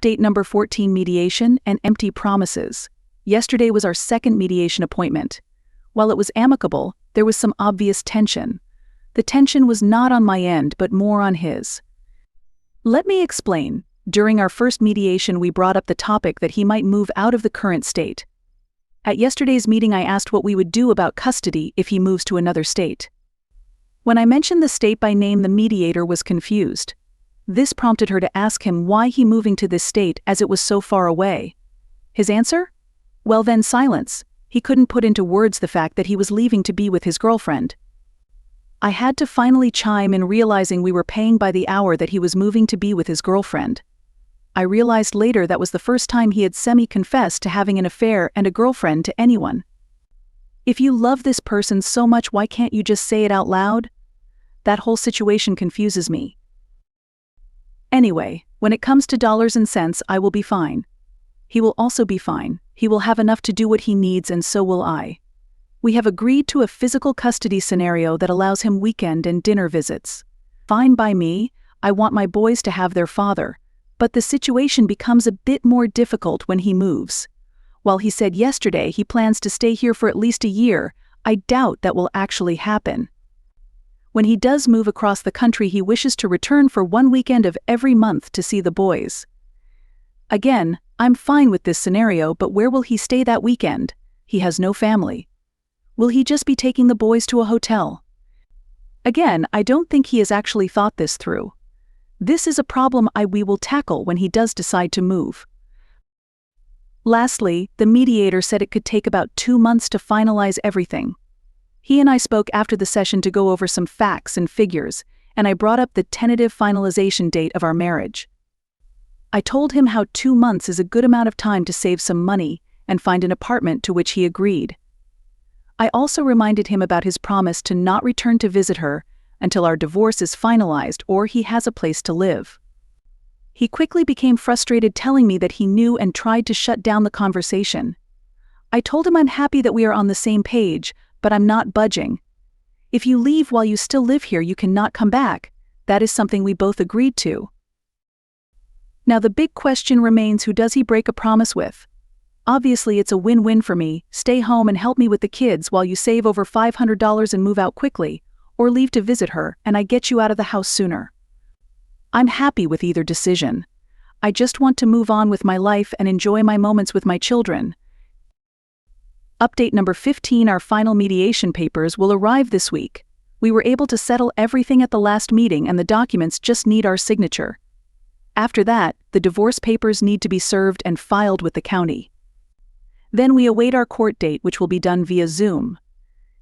Update number 14: mediation and empty promises. Yesterday was our second mediation appointment. While it was amicable, there was some obvious tension. The tension was not on my end, but more on his. Let me explain. During our first mediation, we brought up the topic that he might move out of the current state. At yesterday's meeting, I asked what we would do about custody if he moves to another state. When I mentioned the state by name, the mediator was confused. This prompted her to ask him why he moving to this state as it was so far away. His answer? Well, then silence. He couldn't put into words the fact that he was leaving to be with his girlfriend. I had to finally chime in, realizing we were paying by the hour that he was moving to be with his girlfriend. I realized later that was the first time he had semi-confessed to having an affair and a girlfriend to anyone. If you love this person so much, why can't you just say it out loud? That whole situation confuses me. Anyway, when it comes to dollars and cents, I will be fine. He will also be fine. He will have enough to do what he needs, and so will I. We have agreed to a physical custody scenario that allows him weekend and dinner visits. Fine by me. I want my boys to have their father. But the situation becomes a bit more difficult when he moves. While he said yesterday he plans to stay here for at least a year, I doubt that will actually happen. When he does move across the country, he wishes to return for one weekend of every month to see the boys. Again, I'm fine with this scenario, but where will he stay that weekend? He has no family. Will he just be taking the boys to a hotel? Again, I don't think he has actually thought this through. This is a problem we will tackle when he does decide to move. Lastly, the mediator said it could take about 2 months to finalize everything. He and I spoke after the session to go over some facts and figures, and I brought up the tentative finalization date of our marriage. I told him how 2 months is a good amount of time to save some money and find an apartment, to which he agreed. I also reminded him about his promise to not return to visit her until our divorce is finalized or he has a place to live. He quickly became frustrated, telling me that he knew, and tried to shut down the conversation. I told him I'm happy that we are on the same page, but I'm not budging. If you leave while you still live here, you cannot come back. That is something we both agreed to. Now the big question remains, who does he break a promise with? Obviously it's a win-win for me. Stay home and help me with the kids while you save over $500 and move out quickly, or leave to visit her and I get you out of the house sooner. I'm happy with either decision. I just want to move on with my life and enjoy my moments with my children. Update number 15: our final mediation papers will arrive this week. We were able to settle everything at the last meeting, and the documents just need our signature. After that, the divorce papers need to be served and filed with the county. Then we await our court date, which will be done via Zoom.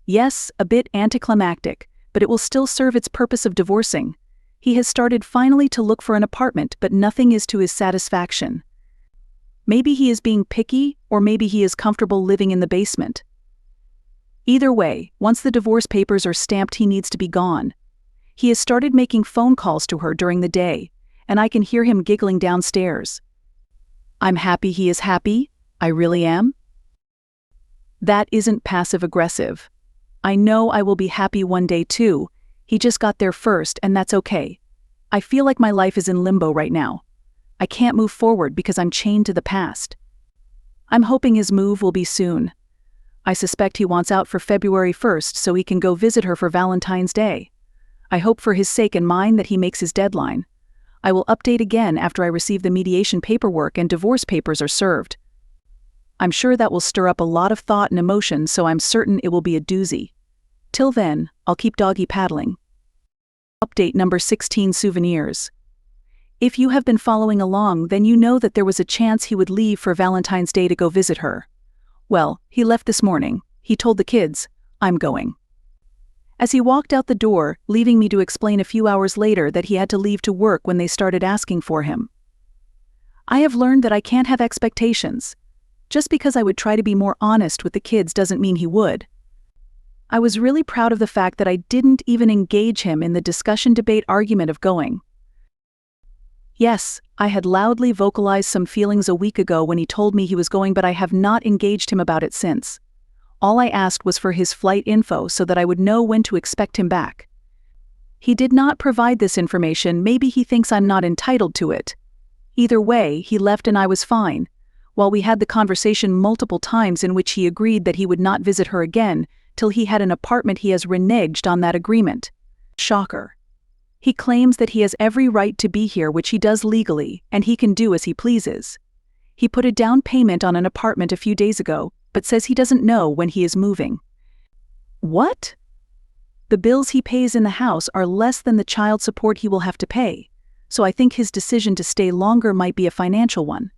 Yes, a bit anticlimactic, but it will still serve its purpose of divorcing. He has started finally to look for an apartment, but nothing is to his satisfaction. Maybe he is being picky, or maybe he is comfortable living in the basement. Either way, once the divorce papers are stamped, he needs to be gone. He has started making phone calls to her during the day, and I can hear him giggling downstairs. I'm happy he is happy. I really am. That isn't passive-aggressive. I know I will be happy one day too. He just got there first, and that's okay. I feel like my life is in limbo right now. I can't move forward because I'm chained to the past. I'm hoping his move will be soon. I suspect he wants out for February 1st so he can go visit her for Valentine's Day. I hope for his sake and mine that he makes his deadline. I will update again after I receive the mediation paperwork and divorce papers are served. I'm sure that will stir up a lot of thought and emotion, so I'm certain it will be a doozy. Till then, I'll keep doggy paddling. Update number 16: souvenirs. If you have been following along, then you know that there was a chance he would leave for Valentine's Day to go visit her. Well, he left this morning. He told the kids, "I'm going." As he walked out the door, leaving me to explain a few hours later that he had to leave to work when they started asking for him. I have learned that I can't have expectations. Just because I would try to be more honest with the kids doesn't mean he would. I was really proud of the fact that I didn't even engage him in the discussion, debate, argument of going. Yes, I had loudly vocalized some feelings a week ago when he told me he was going, but I have not engaged him about it since. All I asked was for his flight info so that I would know when to expect him back. He did not provide this information. Maybe he thinks I'm not entitled to it. Either way, he left and I was fine, while we had the conversation multiple times in which he agreed that he would not visit her again till he had an apartment. He has reneged on that agreement. Shocker. He claims that he has every right to be here, which he does legally, and he can do as he pleases. He put a down payment on an apartment a few days ago, but says he doesn't know when he is moving. What? The bills he pays in the house are less than the child support he will have to pay, so I think his decision to stay longer might be a financial one.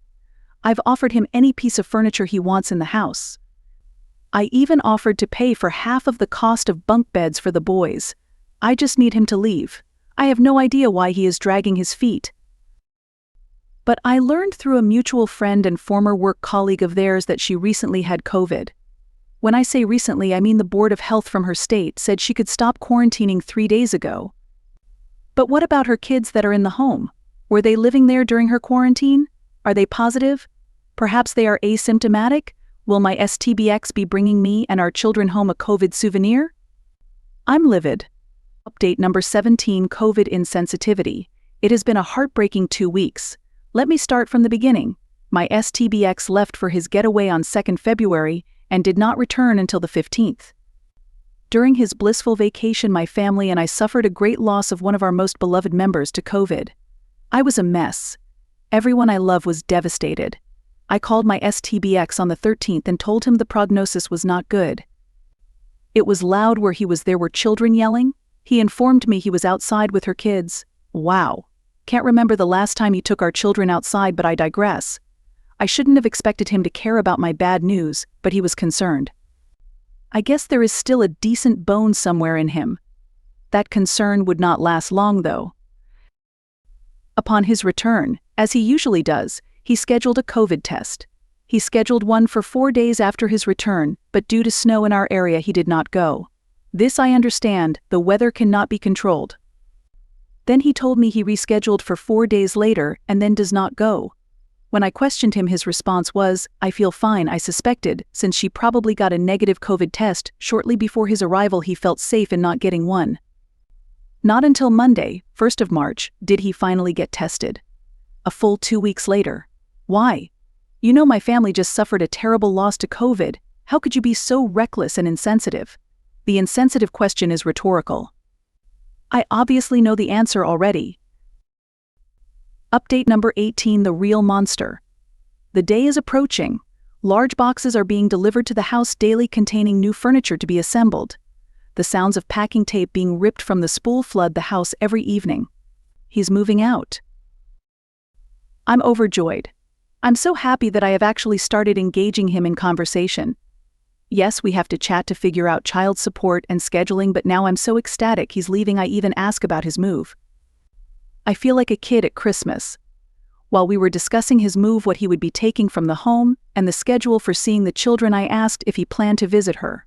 I've offered him any piece of furniture he wants in the house. I even offered to pay for half of the cost of bunk beds for the boys. I just need him to leave. I have no idea why he is dragging his feet. But I learned through a mutual friend and former work colleague of theirs that she recently had COVID. When I say recently, I mean the Board of Health from her state said she could stop quarantining 3 days ago. But what about her kids that are in the home? Were they living there during her quarantine? Are they positive? Perhaps they are asymptomatic? Will my STBX be bringing me and our children home a COVID souvenir? I'm livid. Update number 17: COVID insensitivity. It has been a heartbreaking 2 weeks. Let me start from the beginning. My STBX left for his getaway on 2nd February and did not return until the 15th. During his blissful vacation, my family and I suffered a great loss of one of our most beloved members to COVID. I was a mess. Everyone I love was devastated. I called my STBX on the 13th and told him the prognosis was not good. It was loud where he was. There were children yelling. He informed me he was outside with her kids. Wow. Can't remember the last time he took our children outside, but I digress. I shouldn't have expected him to care about my bad news, but he was concerned. I guess there is still a decent bone somewhere in him. That concern would not last long, though. Upon his return, as he usually does, he scheduled a COVID test. He scheduled one for 4 days after his return, but due to snow in our area he did not go. This I understand, the weather cannot be controlled. Then he told me he rescheduled for 4 days later and then does not go. When I questioned him, his response was, "I feel fine." I suspected, since she probably got a negative COVID test shortly before his arrival, he felt safe in not getting one. Not until Monday, 1st of March, did he finally get tested. A full 2 weeks later. Why? You know my family just suffered a terrible loss to COVID. How could you be so reckless and insensitive? The insensitive question is rhetorical. I obviously know the answer already. Update number 18: the real monster. The day is approaching. Large boxes are being delivered to the house daily containing new furniture to be assembled. The sounds of packing tape being ripped from the spool flood the house every evening. He's moving out. I'm overjoyed. I'm so happy that I have actually started engaging him in conversation. Yes, we have to chat to figure out child support and scheduling, but now I'm so ecstatic he's leaving I even ask about his move. I feel like a kid at Christmas. While we were discussing his move, what he would be taking from the home, and the schedule for seeing the children, I asked if he planned to visit her.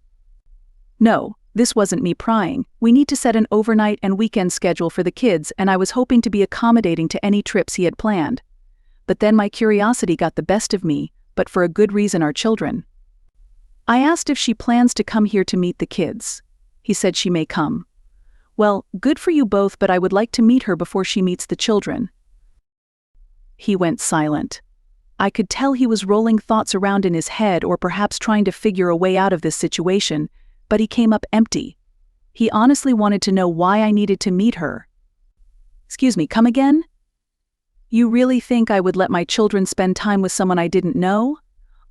No, this wasn't me prying. We need to set an overnight and weekend schedule for the kids, and I was hoping to be accommodating to any trips he had planned. But then my curiosity got the best of me, but for a good reason: our children. I asked if she plans to come here to meet the kids. He said she may come. Well, good for you both, but I would like to meet her before she meets the children. He went silent. I could tell he was rolling thoughts around in his head, or perhaps trying to figure a way out of this situation, but he came up empty. He honestly wanted to know why I needed to meet her. Excuse me, come again? You really think I would let my children spend time with someone I didn't know?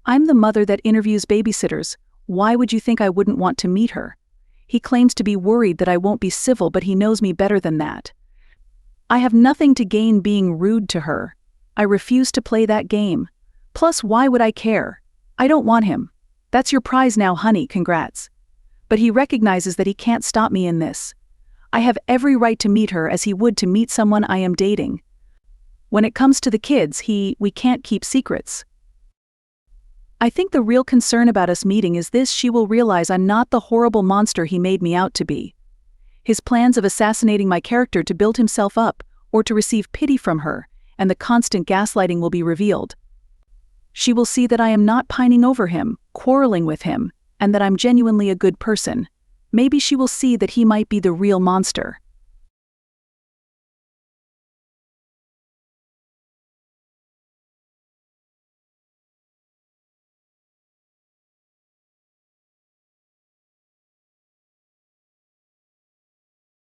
I'm the mother that interviews babysitters. Why would you think I wouldn't want to meet her? He claims to be worried that I won't be civil, but he knows me better than that. I have nothing to gain being rude to her. I refuse to play that game. Plus, why would I care? I don't want him. That's your prize now, honey, congrats. But he recognizes that he can't stop me in this. I have every right to meet her as he would to meet someone I am dating. When it comes to the kids, we can't keep secrets. I think the real concern about us meeting is this: she will realize I'm not the horrible monster he made me out to be. His plans of assassinating my character to build himself up, or to receive pity from her, and the constant gaslighting will be revealed. She will see that I am not pining over him, quarreling with him, and that I'm genuinely a good person. Maybe she will see that he might be the real monster.